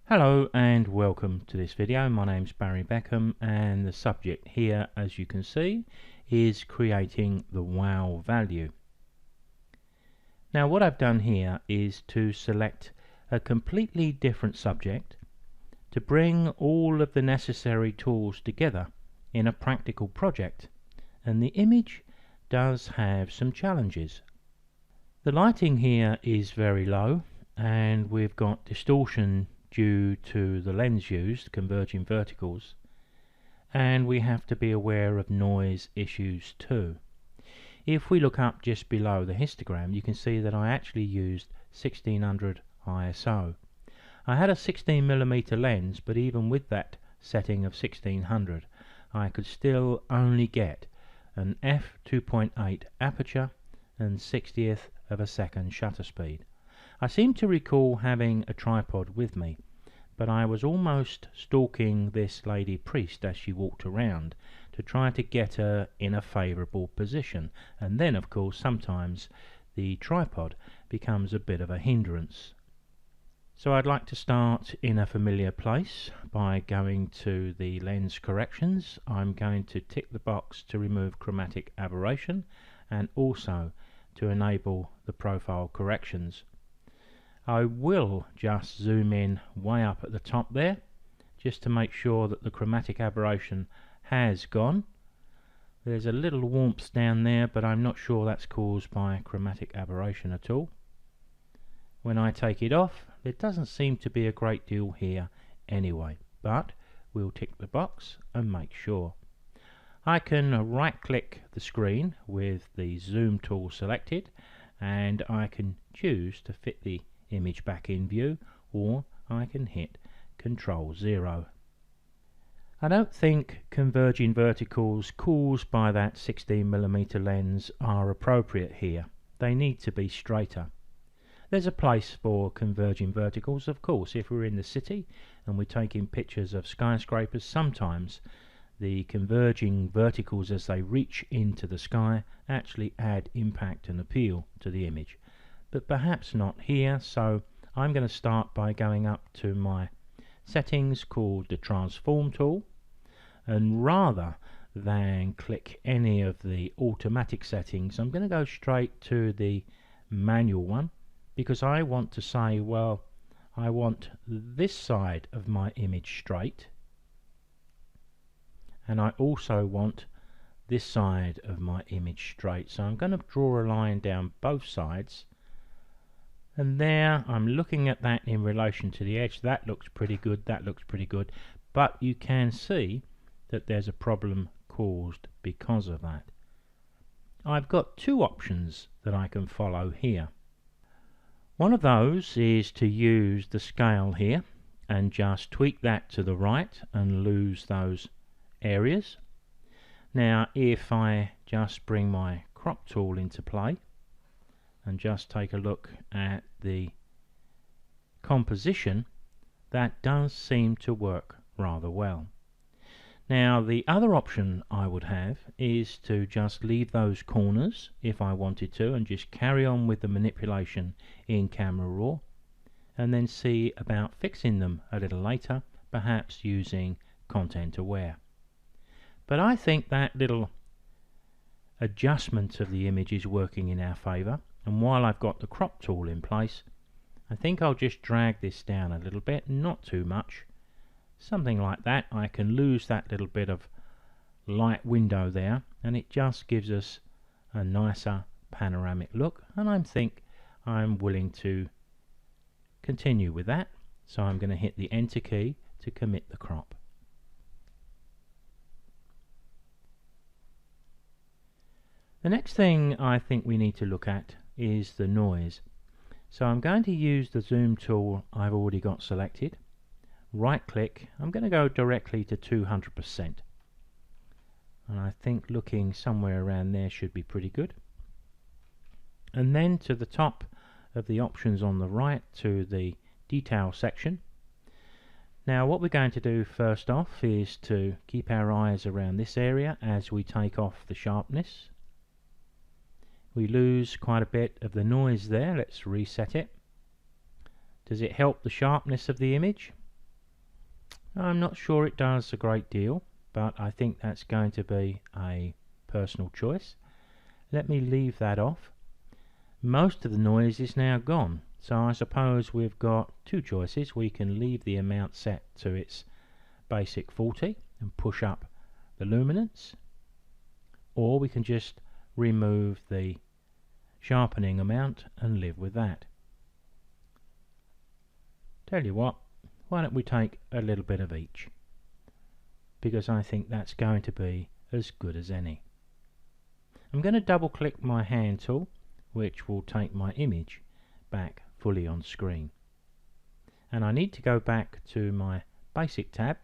Hello and welcome to this video. My name's Barry Beckham and the subject here, as you can see, is creating the wow value. Now what I've done here is to select a completely different subject to bring all of the necessary tools together in a practical project, and the image does have some challenges. The lighting here is very low and we've got distortion due to the lens used, converging verticals, and we have to be aware of noise issues too. If we look up just below the histogram, you can see that I actually used 1600 ISO. I had a 16mm lens, but even with that setting of 1600 I could still only get an f2.8 aperture and 60th of a second shutter speed. I seem to recall having a tripod with me, but I was almost stalking this lady priest as she walked around to try to get her in a favourable position, and then of course sometimes the tripod becomes a bit of a hindrance. So I'd like to start in a familiar place by going to the lens corrections. I'm going to tick the box to remove chromatic aberration and also to enable the profile corrections. I will just zoom in way up at the top there just to make sure that the chromatic aberration has gone. There's a little warmth down there, but I'm not sure that's caused by chromatic aberration at all. When I take it off, there doesn't seem to be a great deal here anyway, but we'll tick the box and make sure. I can right click the screen with the zoom tool selected, and I can choose to fit the image back in view, or I can hit Control 0. I don't think converging verticals caused by that 16mm lens are appropriate here. They need to be straighter. There's a place for converging verticals, of course. If we're in the city and we're taking pictures of skyscrapers, sometimes the converging verticals as they reach into the sky actually add impact and appeal to the image, but perhaps not here. So I'm going to start by going up to my settings called the transform tool, and rather than click any of the automatic settings, I'm going to go straight to the manual one, because I want to say, well, I want this side of my image straight, and I also want this side of my image straight. So I'm going to draw a line down both sides, and there I'm looking at that in relation to the edge. That looks pretty good, that looks pretty good, but you can see that there's a problem caused because of that. I've got two options that I can follow here. One of those is to use the scale here and just tweak that to the right and lose those areas. Now if I just bring my crop tool into play and just take a look at the composition, that does seem to work rather well. Now the other option I would have is to just leave those corners if I wanted to, and just carry on with the manipulation in Camera Raw, and then see about fixing them a little later, perhaps using Content Aware. But I think that little adjustment of the image is working in our favour, and while I've got the crop tool in place, I think I'll just drag this down a little bit, not too much, something like that. I can lose that little bit of light window there, and it just gives us a nicer panoramic look, and I think I'm willing to continue with that. So I'm going to hit the enter key to commit the crop. The next thing I think we need to look at is the noise. So I'm going to use the zoom tool I've already got selected. Right click, I'm going to go directly to 200%, and I think looking somewhere around there should be pretty good. And then to the top of the options on the right, to the detail section. Now what we're going to do first off is to keep our eyes around this area as we take off the sharpness. We lose quite a bit of the noise there. Let's reset it. Does it help the sharpness of the image? I'm not sure it does a great deal, but I think that's going to be a personal choice. Let me leave that off. Most of the noise is now gone, so I suppose we've got two choices. We can leave the amount set to its basic 40 and push up the luminance, or we can just remove the sharpening amount and live with that. Tell you what, why don't we take a little bit of each, because I think that's going to be as good as any. I'm going to double click my hand tool, which will take my image back fully on screen, and I need to go back to my basic tab,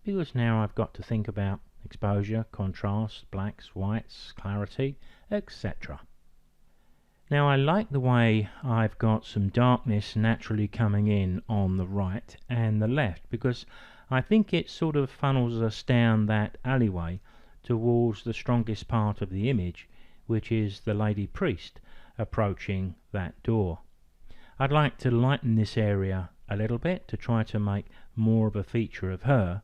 because now I've got to think about exposure, contrast, blacks, whites, clarity, etc. Now I like the way I've got some darkness naturally coming in on the right and the left, because I think it sort of funnels us down that alleyway towards the strongest part of the image, which is the lady priest approaching that door. I'd like to lighten this area a little bit to try to make more of a feature of her,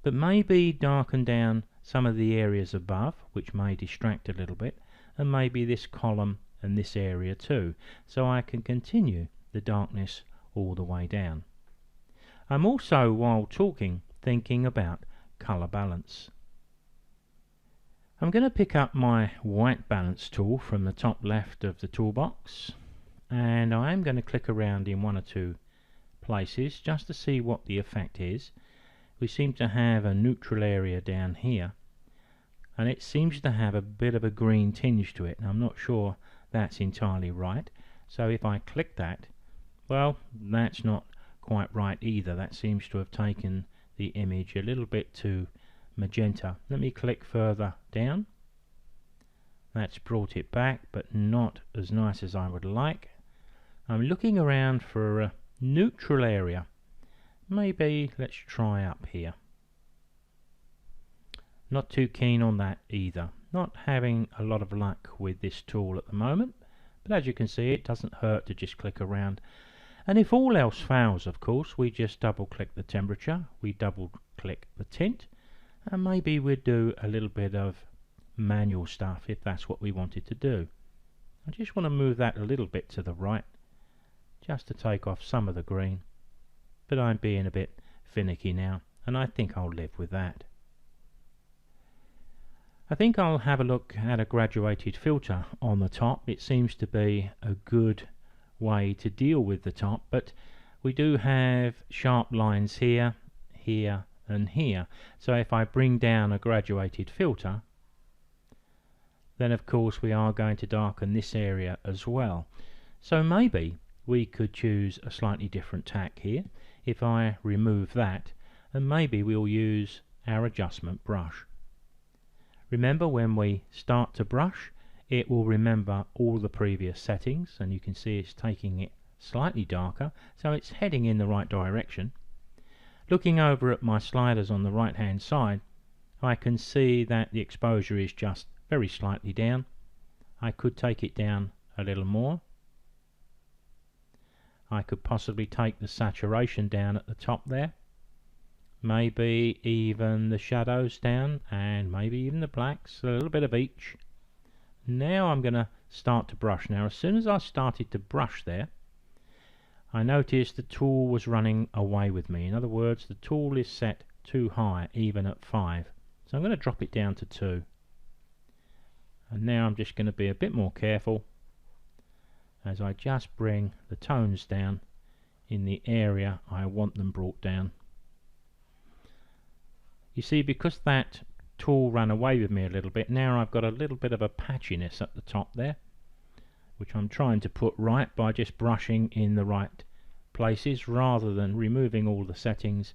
but maybe darken down some of the areas above, which may distract a little bit, and maybe this column and this area too, so I can continue the darkness all the way down. I'm also, while talking, thinking about color balance. I'm going to pick up my white balance tool from the top left of the toolbox, and I am going to click around in one or two places just to see what the effect is. We seem to have a neutral area down here, and it seems to have a bit of a green tinge to it, and I'm not sure that's entirely right. So if I click that, well, that's not quite right either. That seems to have taken the image a little bit too magenta. Let me click further down. That's brought it back, but not as nice as I would like. I'm looking around for a neutral area. Maybe let's try up here. Not too keen on that either. Not having a lot of luck with this tool at the moment, but as you can see, it doesn't hurt to just click around. And if all else fails, of course, we just double click the temperature, we double click the tint, and maybe we'd do a little bit of manual stuff if that's what we wanted to do. I just want to move that a little bit to the right, just to take off some of the green, but I'm being a bit finicky now, and I think I'll live with that. I think I'll have a look at a graduated filter on the top. It seems to be a good way to deal with the top, but we do have sharp lines here, here and here. So if I bring down a graduated filter, then of course we are going to darken this area as well. So maybe we could choose a slightly different tack here. If I remove that, and maybe we'll use our adjustment brush. Remember, when we start to brush, it will remember all the previous settings, and you can see it's taking it slightly darker, so it's heading in the right direction. Looking over at my sliders on the right hand side, I can see that the exposure is just very slightly down. I could take it down a little more. I could possibly take the saturation down at the top there, maybe even the shadows down, and maybe even the blacks, a little bit of each. Now I'm going to start to brush. Now as soon as I started to brush there, I noticed the tool was running away with me. In other words, the tool is set too high, even at 5. So I'm going to drop it down to 2. And now I'm just going to be a bit more careful as I just bring the tones down in the area I want them brought down. You see, because that tool ran away with me a little bit, now I've got a little bit of a patchiness at the top there, which I'm trying to put right by just brushing in the right places rather than removing all the settings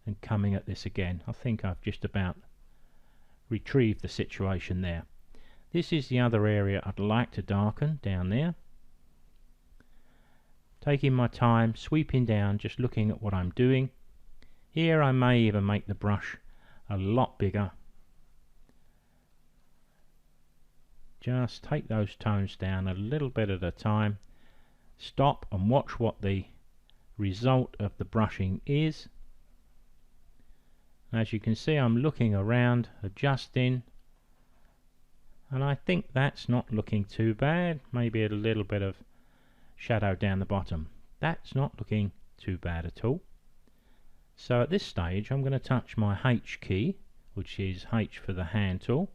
and coming at this again. I think I've just about retrieved the situation there. This is the other area I'd like to darken down there. Taking my time, sweeping down, just looking at what I'm doing. Here I may even make the brush a lot bigger. Just take those tones down a little bit at a time. Stop and watch what the result of the brushing is. As you can see, I'm looking around, adjusting, and I think that's not looking too bad. Maybe a little bit of shadow down the bottom. That's not looking too bad at all. So at this stage I'm going to touch my H key, which is H for the hand tool.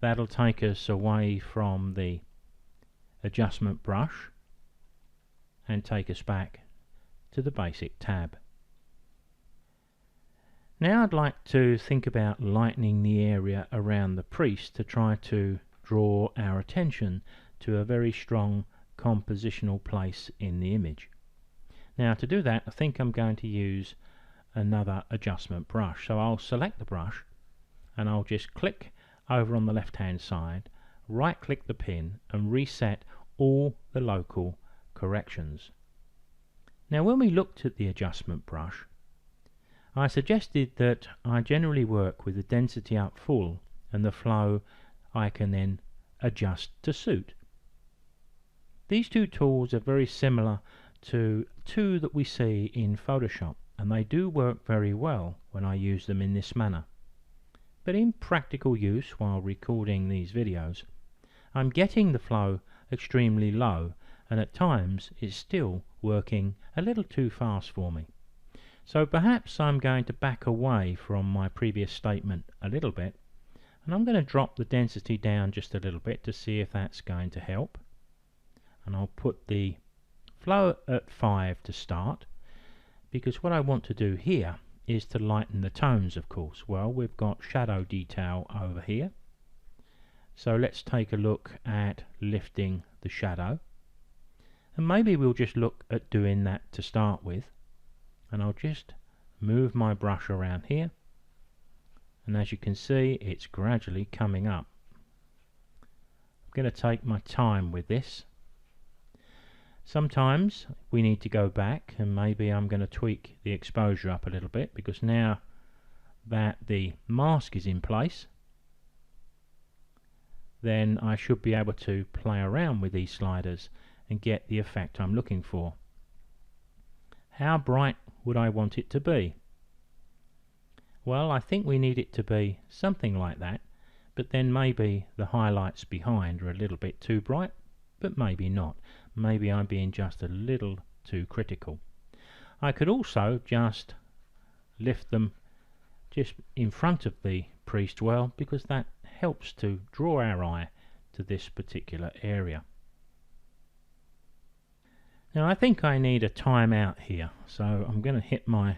That'll take us away from the adjustment brush and take us back to the basic tab. Now I'd like to think about lightening the area around the priest to try to draw our attention to a very strong compositional place in the image. Now to do that, I think I'm going to use another adjustment brush. So I'll select the brush and I'll just click over on the left hand side, right click the pin and reset all the local corrections. Now when we looked at the adjustment brush, I suggested that I generally work with the density up full and the flow I can then adjust to suit. These two tools are very similar to two that we see in Photoshop, and they do work very well when I use them in this manner. But in practical use while recording these videos, I'm getting the flow extremely low, and at times it's still working a little too fast for me. So perhaps I'm going to back away from my previous statement a little bit, and I'm going to drop the density down just a little bit to see if that's going to help. And I'll put the flow at 5 to start, because what I want to do here is to lighten the tones, of course. Well, we've got shadow detail over here, so let's take a look at lifting the shadow, and maybe we'll just look at doing that to start with. And I'll just move my brush around here, and as you can see, it's gradually coming up. I'm going to take my time with this. Sometimes we need to go back, and maybe I'm going to tweak the exposure up a little bit, because now that the mask is in place, then I should be able to play around with these sliders and get the effect I'm looking for. How bright would I want it to be? Well, I think we need it to be something like that, but then maybe the highlights behind are a little bit too bright, but maybe not. Maybe I'm being just a little too critical. I could also just lift them just in front of the priest well, because that helps to draw our eye to this particular area. Now I think I need a timeout here, so I'm going to hit my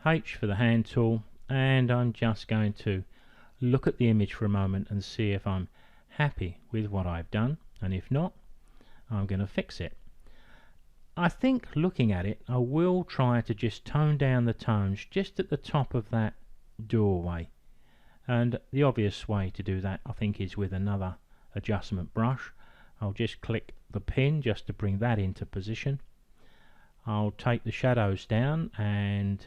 H for the hand tool, and I'm just going to look at the image for a moment and see if I'm happy with what I've done, and if not, I'm going to fix it. I think looking at it, I will try to just tone down the tones just at the top of that doorway, and the obvious way to do that I think is with another adjustment brush. I'll just click the pin just to bring that into position. I'll take the shadows down and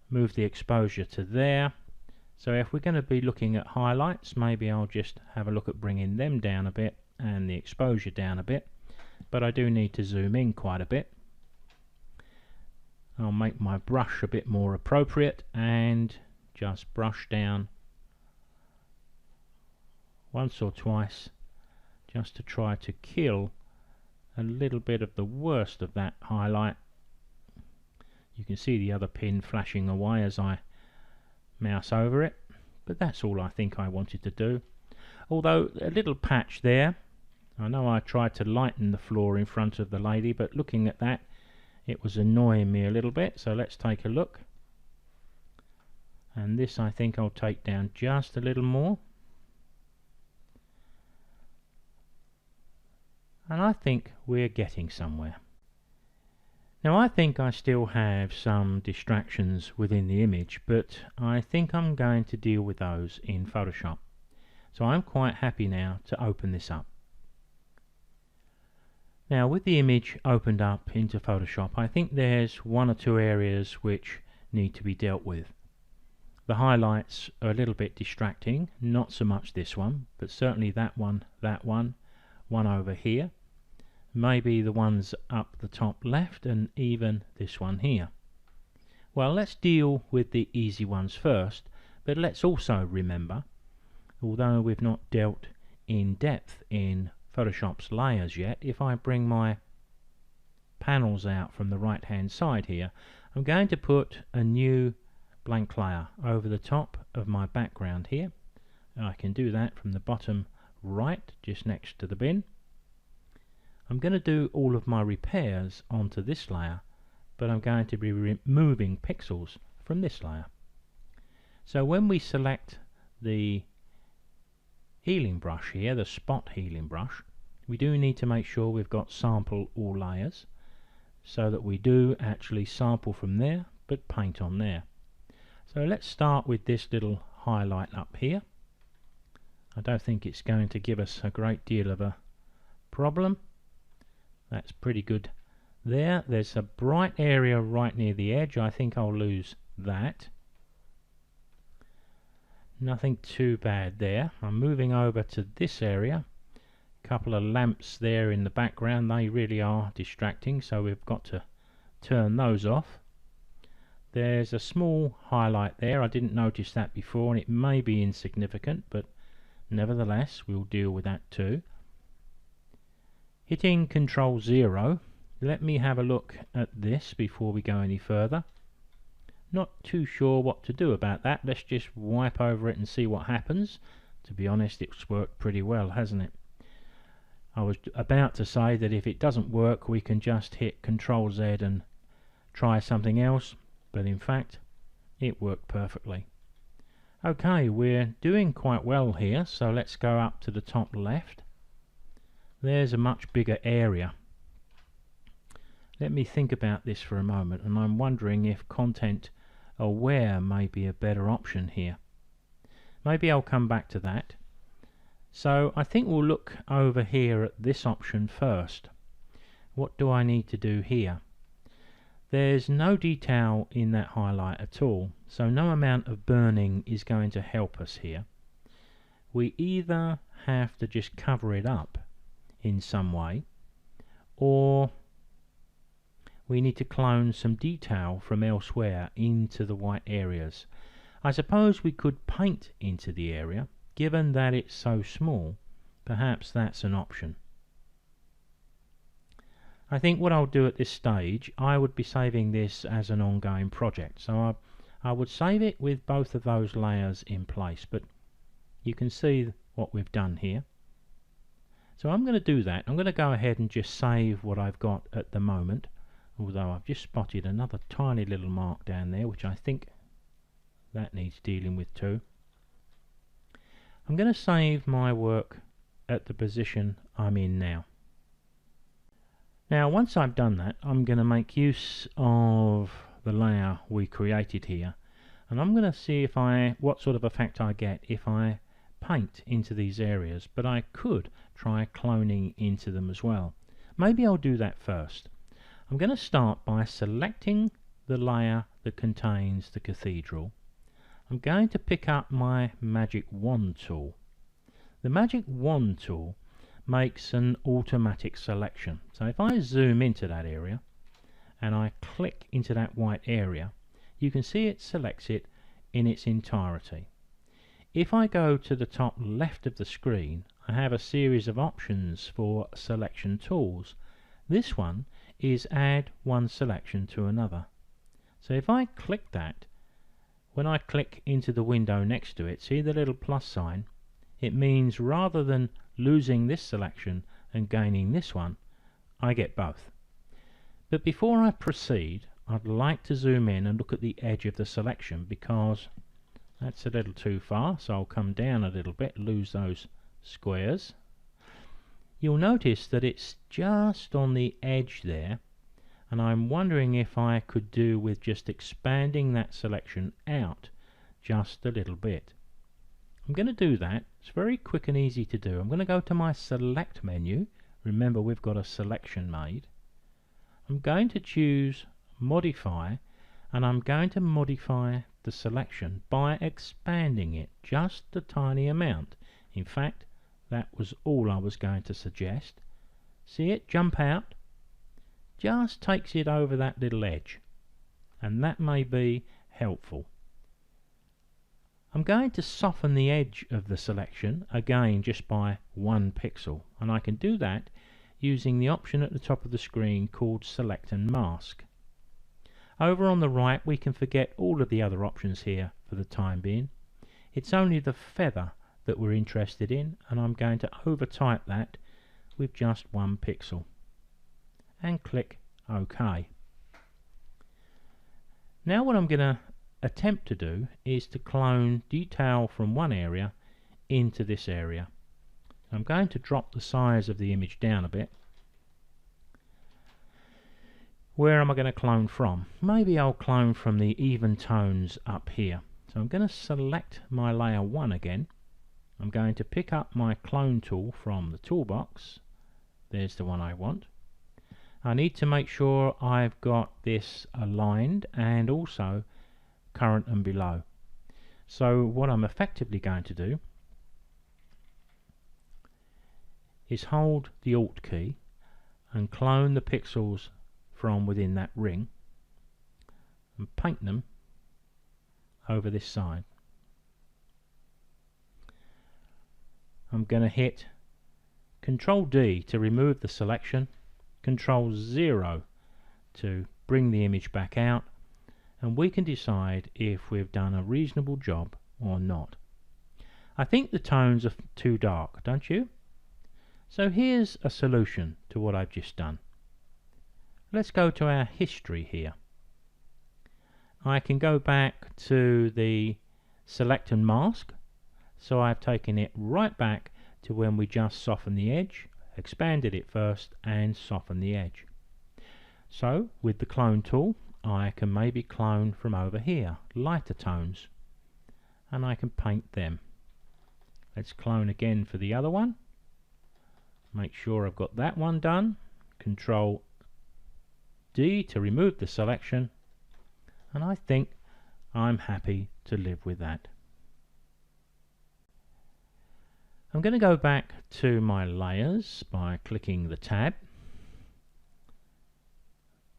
move the exposure to there. So if we're going to be looking at highlights, maybe I'll just have a look at bringing them down a bit and the exposure down a bit, but I do need to zoom in quite a bit. I'll make my brush a bit more appropriate and just brush down once or twice, just to try to kill a little bit of the worst of that highlight. You can see the other pin flashing away as I mouse over it, but that's all I think I wanted to do. Although a little patch there, I know I tried to lighten the floor in front of the lady, but looking at that, it was annoying me a little bit. So let's take a look, and this I think I'll take down just a little more. And I think we're getting somewhere. Now I think I still have some distractions within the image, but I think I'm going to deal with those in Photoshop. So I'm quite happy now to open this up. Now with the image opened up into Photoshop, I think there's one or two areas which need to be dealt with. The highlights are a little bit distracting, not so much this one, but certainly that one over here. Maybe the ones up the top left, and even this one here. Well, let's deal with the easy ones first, but let's also remember, although we've not dealt in depth in Photoshop's layers yet, if I bring my panels out from the right hand side here, I'm going to put a new blank layer over the top of my background here. I can do that from the bottom right, just next to the bin. I'm going to do all of my repairs onto this layer, but I'm going to be removing pixels from this layer. So when we select the healing brush here, the spot healing brush, we do need to make sure we've got sample all layers, so that we do actually sample from there but paint on there. So let's start with this little highlight up here. I don't think it's going to give us a great deal of a problem. That's pretty good there. There's a bright area right near the edge. I think I'll lose that. Nothing too bad there. I'm moving over to this area. A couple of lamps there in the background, they really are distracting, so we've got to turn those off. There's a small highlight there. I didn't notice that before, and it may be insignificant, but nevertheless we'll deal with that too. Hitting Control 0, let me have a look at this before we go any further. Not too sure what to do about that. Let's just wipe over it and see what happens. To be honest, it's worked pretty well, hasn't it? I was about to say that if it doesn't work we can just hit Control Z and try something else, but in fact it worked perfectly. Okay, we're doing quite well here, so let's go up to the top left. There's a much bigger area. Let me think about this for a moment, and I'm wondering if content aware may be a better option here. Maybe I'll come back to that. So I think we'll look over here at this option first. What do I need to do here? There's no detail in that highlight at all, so no amount of burning is going to help us here. We either have to just cover it up in some way, or we need to clone some detail from elsewhere into the white areas. I suppose we could paint into the area. Given that it's so small, perhaps that's an option. I think what I'll do at this stage, I would be saving this as an ongoing project, so I would save it with both of those layers in place, but you can see what we've done here. So I'm going to do that. I'm going to go ahead and just save what I've got at the moment, although I've just spotted another tiny little mark down there, which I think that needs dealing with too. I'm going to save my work at the position I'm in now. Now once I've done that, I'm going to make use of the layer we created here, and I'm going to see if what sort of effect I get if I paint into these areas, but I could try cloning into them as well. Maybe I'll do that first. I'm going to start by selecting the layer that contains the cathedral. I'm going to pick up my magic wand tool. The magic wand tool makes an automatic selection. So if I zoom into that area and I click into that white area, you can see it selects it in its entirety. If I go to the top left of the screen, I have a series of options for selection tools. This one is add one selection to another. So if I click that, when I click into the window next to it, see the little plus sign? It means rather than losing this selection and gaining this one, I get both. But before I proceed, I'd like to zoom in and look at the edge of the selection, because that's a little too far, so I'll come down a little bit, lose those squares. You'll notice that it's just on the edge there, and I'm wondering if I could do with just expanding that selection out just a little bit. I'm going to do that. It's very quick and easy to do. I'm going to go to my select menu. Remember, we've got a selection made. I'm going to choose modify, and I'm going to modify the selection by expanding it just a tiny amount. In fact, that was all I was going to suggest. See it jump out? Just takes it over that little edge, and that may be helpful. I'm going to soften the edge of the selection again just by 1 pixel, and I can do that using the option at the top of the screen called Select and Mask. Over on the right we can forget all of the other options here for the time being. It's only the feather that we're interested in, and I'm going to overtype that with just 1 pixel and click OK. Now what I'm going to attempt to do is to clone detail from one area into this area. I'm going to drop the size of the image down a bit. Where am I going to clone from? Maybe I'll clone from the even tones up here. So I'm going to select my layer 1 again. I'm going to pick up my clone tool from the toolbox. There's the one I want. I need to make sure I've got this aligned and also current and below. So what I'm effectively going to do is hold the Alt key and clone the pixels from within that ring and paint them over this side. I'm going to hit Control D to remove the selection, Control 0 to bring the image back out, and we can decide if we've done a reasonable job or not. I think the tones are too dark, don't you? So here's a solution to what I've just done. Let's go to our history here. I can go back to the Select and Mask, so I've taken it right back to when we just softened the edge, expanded it first and softened the edge. So with the clone tool I can maybe clone from over here, lighter tones, and I can paint them. Let's clone again for the other one. Make sure I've got that one done. Control D to remove the selection, and I think I'm happy to live with that. I'm going to go back to my layers by clicking the tab,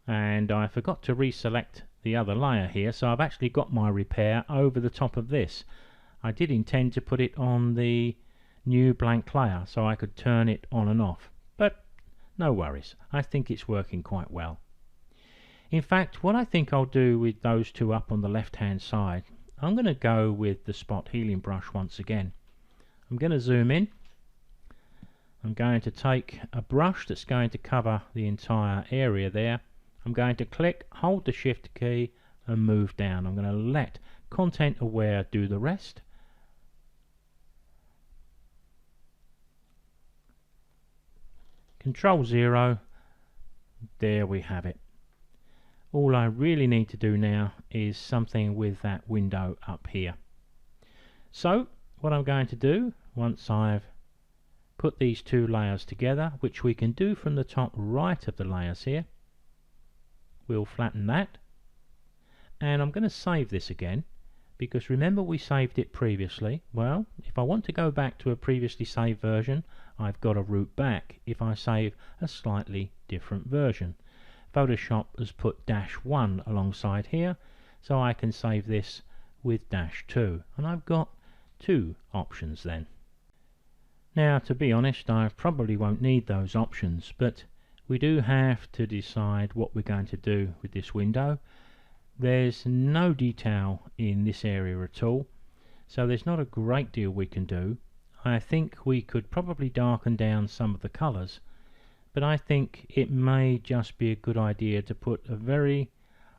and I forgot to reselect the other layer here, so I've actually got my repair over the top of this. I did intend to put it on the new blank layer so I could turn it on and off, but no worries, I think it's working quite well. In fact, what I think I'll do with those two up on the left hand side, I'm going to go with the spot healing brush once again. I'm going to zoom in. I'm going to take a brush that's going to cover the entire area there. I'm going to click, hold the Shift key and move down. I'm going to let Content Aware do the rest. Control 0. There we have it. All I really need to do now is something with that window up here. So what I'm going to do, once I've put these two layers together, which we can do from the top right of the layers here, we'll flatten that, and I'm going to save this again, because remember we saved it previously. Well, if I want to go back to a previously saved version, I've got to root back if I save a slightly different version. Photoshop has put -1 alongside here, so I can save this with -2, and I've got two options then. Now, to be honest, I probably won't need those options, but we do have to decide what we're going to do with this window. There's no detail in this area at all, so there's not a great deal we can do. I think we could probably darken down some of the colours, but I think it may just be a good idea to put a very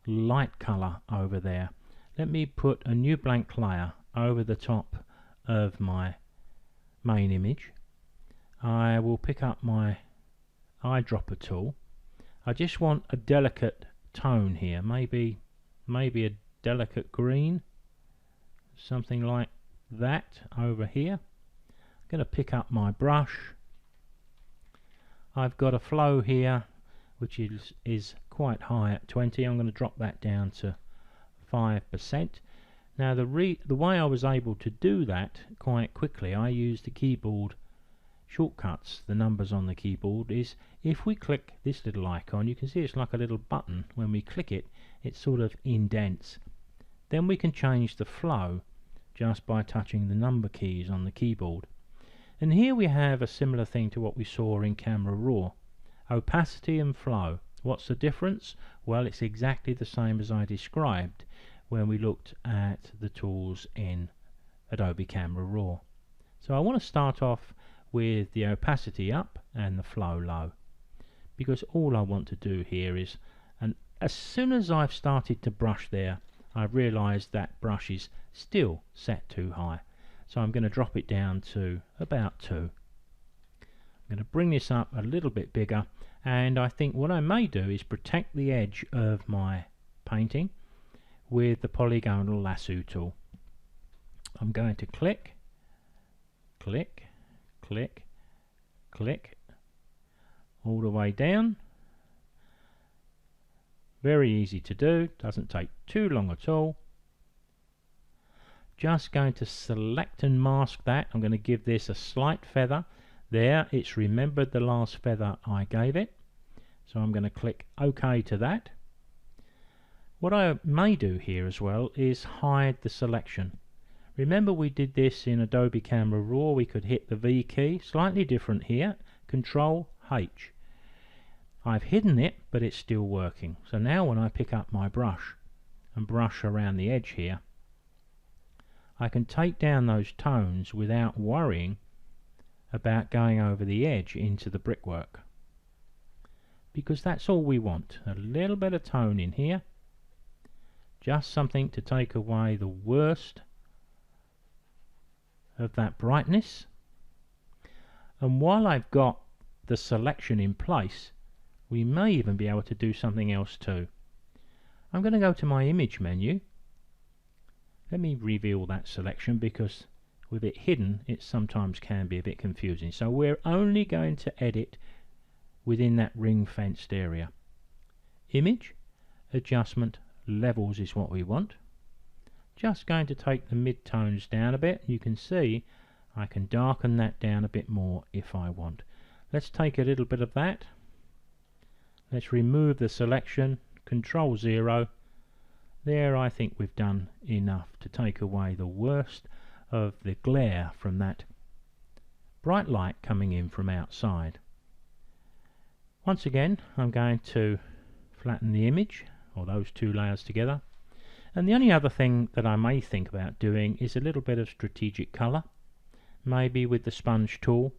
light colour over there. Let me put a new blank layer over the top of my main image. I will pick up my eyedropper tool. I just want a delicate tone here, maybe a delicate green, something like that over here. I'm going to pick up my brush. I've got a flow here which is quite high at 20. I'm going to drop that down to 5%. Now the way I was able to do that quite quickly, I used the keyboard shortcuts, the numbers on the keyboard, is if we click this little icon, you can see it's like a little button. When we click it, it sort of indents. Then we can change the flow just by touching the number keys on the keyboard. And here we have a similar thing to what we saw in Camera Raw. Opacity and flow. What's the difference? Well, it's exactly the same as I described when we looked at the tools in Adobe Camera Raw. So I want to start off with the opacity up and the flow low, because all I want to do here is, and as soon as I've started to brush there, I've realized that brush is still set too high. So I'm going to drop it down to about 2. I'm going to bring this up a little bit bigger, and I think what I may do is protect the edge of my painting with the polygonal lasso tool. I'm going to click, click, click, click all the way down. Very easy to do, doesn't take too long at all. Just going to select and mask that. I'm going to give this a slight feather. There, it's remembered the last feather I gave it. So I'm going to click OK to that. What I may do here as well is hide the selection. Remember we did this in Adobe Camera Raw. We could hit the V key, slightly different here, Control H. I've hidden it, but it's still working. So now when I pick up my brush and brush around the edge here, I can take down those tones without worrying about going over the edge into the brickwork, because that's all we want. A little bit of tone in here, just something to take away the worst of that brightness. And while I've got the selection in place, we may even be able to do something else too. I'm going to go to my image menu. Let me reveal that selection, because with it hidden it sometimes can be a bit confusing. So we're only going to edit within that ring fenced area. Image, adjustment, levels is what we want. Just going to take the mid-tones down a bit. You can see I can darken that down a bit more if I want. Let's take a little bit of that. Let's remove the selection, Control 0. There, I think we've done enough to take away the worst of the glare from that bright light coming in from outside. Once again, I'm going to flatten the image, or those two layers together. And the only other thing that I may think about doing is a little bit of strategic colour, maybe with the sponge tool.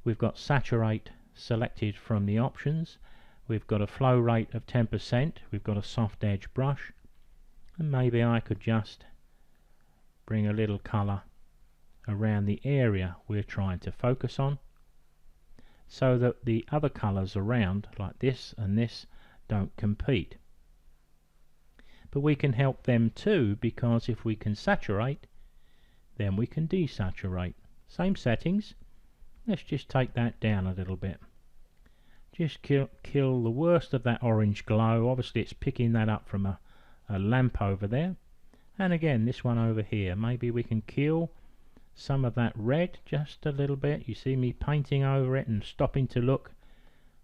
We've got saturate selected from the options. We've got a flow rate of 10%. We've got a soft edge brush. And maybe I could just bring a little colour around the area we're trying to focus on, so that the other colours around, like this and this, don't compete. But we can help them too, because if we can saturate, then we can desaturate. Same settings. Let's just take that down a little bit. Just kill the worst of that orange glow. Obviously it's picking that up from a lamp over there. And again, this one over here, maybe we can kill some of that red just a little bit. You see me painting over it and stopping to look.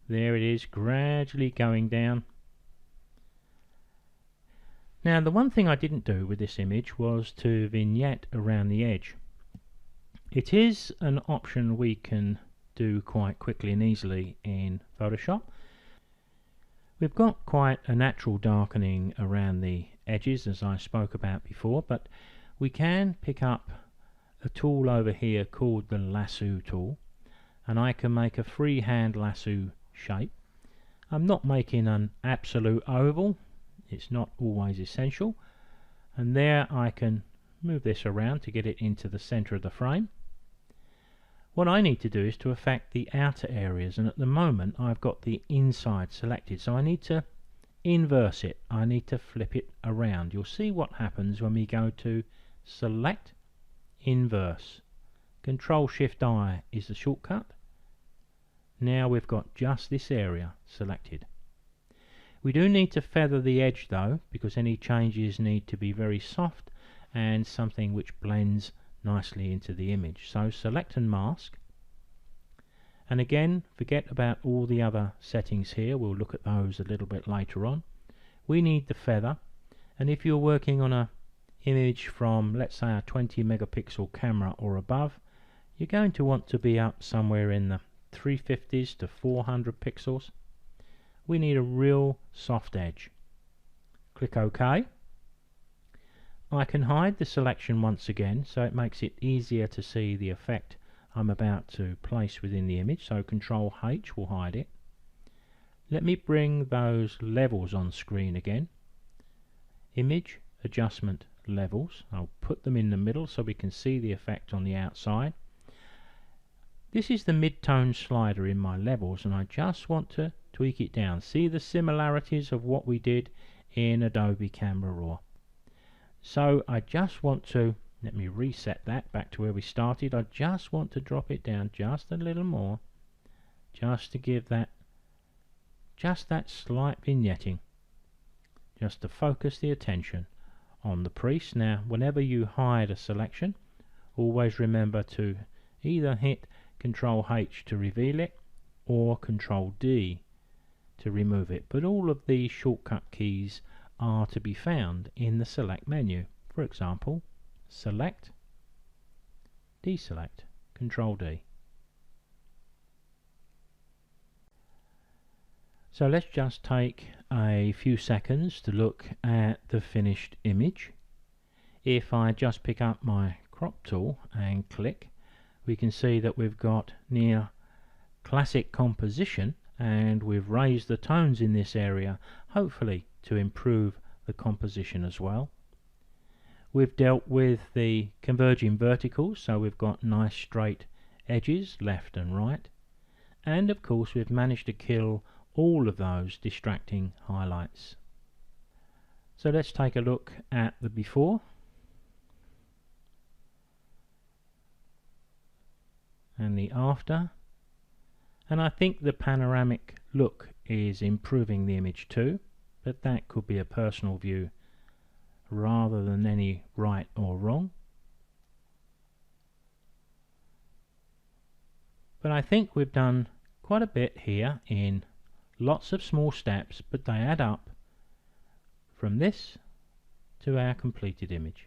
There it is, gradually going down. Now the one thing I didn't do with this image was to vignette around the edge. It is an option we can do quite quickly and easily in Photoshop. We've got quite a natural darkening around the edges, as I spoke about before, but we can pick up a tool over here called the lasso tool, and I can make a freehand lasso shape. I'm not making an absolute oval, it's not always essential, and there I can move this around to get it into the center of the frame. What I need to do is to affect the outer areas, and at the moment I've got the inside selected, so I need to inverse it. I need to flip it around. You'll see what happens when we go to select, inverse. Control Shift I is the shortcut. Now we've got just this area selected. We do need to feather the edge though, because any changes need to be very soft and something which blends nicely into the image. So select and mask, And again, forget about all the other settings here, we'll look at those a little bit later on. We need the feather, and if you're working on a image from, let's say, a 20 megapixel camera or above, you're going to want to be up somewhere in the 350s to 400 pixels. We need a real soft edge. Click OK. I can hide the selection once again, so it makes it easier to see the effect I'm about to place within the image, so Control H will hide it. Let me bring those levels on screen again. Image, Adjustment, Levels. I'll put them in the middle so we can see the effect on the outside. This is the mid-tone slider in my levels, and I just want to tweak it down. See the similarities of what we did in Adobe Camera Raw. So I just want to, let me reset that back to where we started. I just want to drop it down just a little more, just to give that, just that slight vignetting, just to focus the attention on the priest. Now, whenever you hide a selection, always remember to either hit Control H to reveal it or Control D to remove it. But all of these shortcut keys are to be found in the select menu. For example, select, deselect, Control D. So let's just take a few seconds to look at the finished image. If I just pick up my crop tool and click, we can see that we've got near classic composition, and we've raised the tones in this area, hopefully to improve the composition as well. We've dealt with the converging verticals, so we've got nice straight edges left and right, and of course we've managed to kill all of those distracting highlights. So let's take a look at the before and the after, and I think the panoramic look is improving the image too, but that could be a personal view rather than any right or wrong. But I think we've done quite a bit here in lots of small steps, but they add up from this to our completed image.